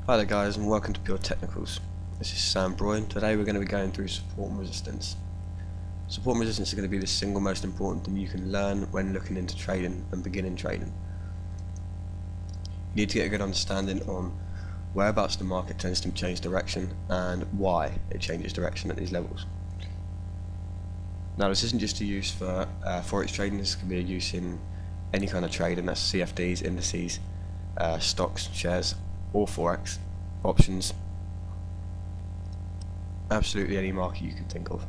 Hi there guys, and welcome to Pure Technicals. This is Sam Broyne. Today we're going to be going through support and resistance. Support and resistance are going to be the single most important thing you can learn when looking into trading and beginning trading. You need to get a good understanding on whereabouts the market tends to change direction and why it changes direction at these levels. Now this isn't just a use for forex trading, this can be a use in any kind of trade, and that's CFDs, indices, stocks, shares, or forex, options, absolutely any market you can think of.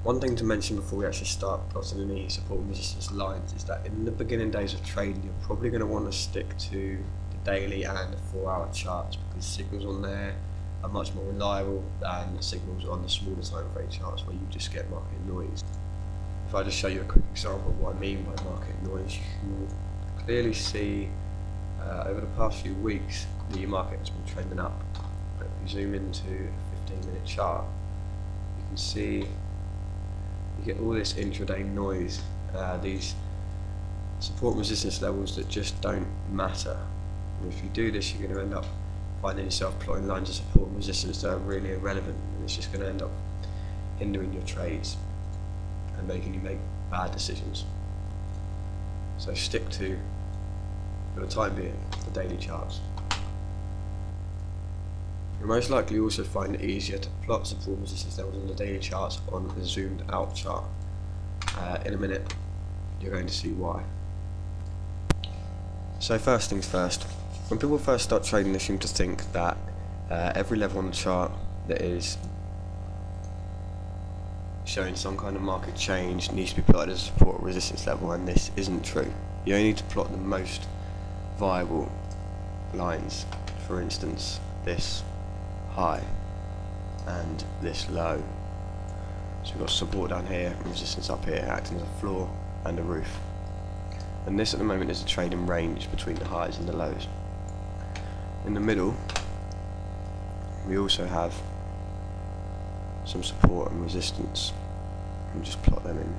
One thing to mention before we actually start plotting any support and resistance lines is that in the beginning days of trading you're probably going to want to stick to the daily and the 4-hour charts, because signals on there are much more reliable than the signals on the smaller time frame charts where you just get market noise. If I just show you a quick example of what I mean by market noise, you can clearly see over the past few weeks the market has been trending up. But if you zoom into a 15-minute chart, you can see you get all this intraday noise, these support and resistance levels that just don't matter. And if you do this, you're going to end up finding yourself plotting lines of support and resistance that are really irrelevant, and it's just going to end up hindering your trades and making you make bad decisions. So stick to, for the time being, the daily charts. You'll most likely also find it easier to plot support and resistance levels on the daily charts on a zoomed out chart. In a minute you're going to see why. So first things first, when people first start trading they seem to think that every level on the chart that is showing some kind of market change needs to be plotted as a support or resistance level, and this isn't true. You only need to plot the most viable lines. For instance, this high and this low. So we've got support down here and resistance up here, acting as a floor and a roof. And this at the moment is a trading range between the highs and the lows. In the middle we also have some support and resistance, and just plot them in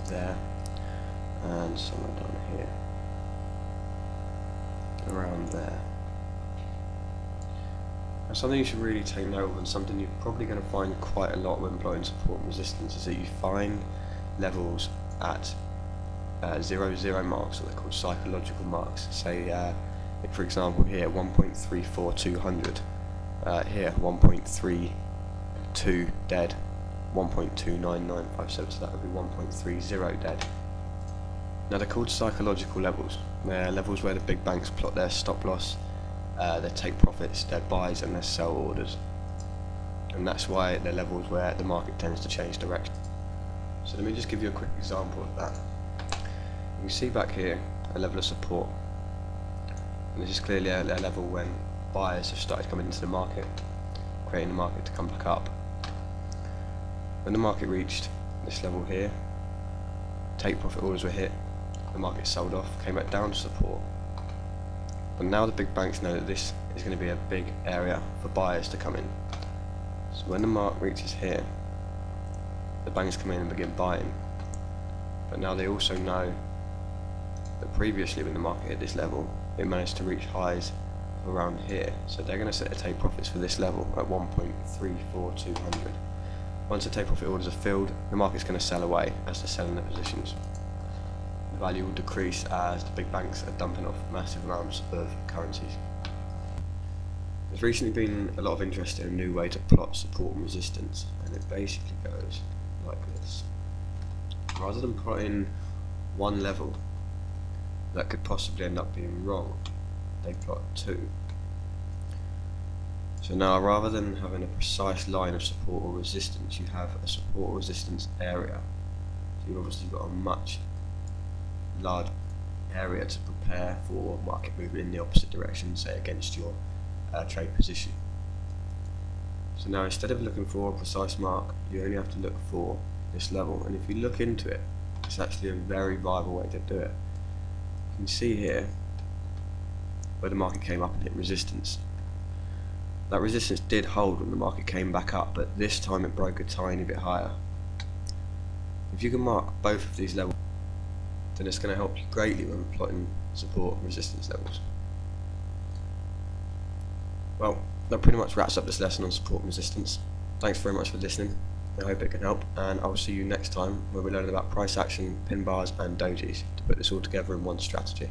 there and somewhere down here around there. Now something you should really take note of, and something you're probably going to find quite a lot when plotting support and resistance, is that you find levels at 0-0 marks, or they're called psychological marks. Say for example here 1.34200, here 1.32 dead, 1.29957, so that would be 1.30 dead. Now they're called psychological levels. They're levels where the big banks plot their stop loss, their take profits, their buys and their sell orders. And that's why they're levels where the market tends to change direction. So let me just give you a quick example of that. You can see back here a level of support. And this is clearly a level when buyers have started coming into the market, creating the market to come back up. When the market reached this level here, take profit orders were hit, the market sold off, came back down to support. But now the big banks know that this is going to be a big area for buyers to come in. So when the market reaches here, the banks come in and begin buying. But now they also know that previously when the market hit this level, it managed to reach highs around here. So they're going to set their take profits for this level at 1.34200. Once the take profit orders are filled, the market's going to sell away as they're selling their positions. The value will decrease as the big banks are dumping off massive amounts of currencies. There's recently been a lot of interest in a new way to plot support and resistance, and it basically goes like this. Rather than plotting one level that could possibly end up being wrong, they plot two. So now, rather than having a precise line of support or resistance, you have a support or resistance area. So you've obviously got a much large area to prepare for market movement in the opposite direction, say against your trade position. So now, instead of looking for a precise mark, you only have to look for this level, and if you look into it, it's actually a very viable way to do it. You can see here where the market came up and hit resistance. That resistance did hold when the market came back up, but this time it broke a tiny bit higher. If you can mark both of these levels, something that's going to help you greatly when plotting support and resistance levels. Well, that pretty much wraps up this lesson on support and resistance. Thanks very much for listening. I hope it can help, and I will see you next time where we learn about price action, pin bars and dojis to put this all together in one strategy.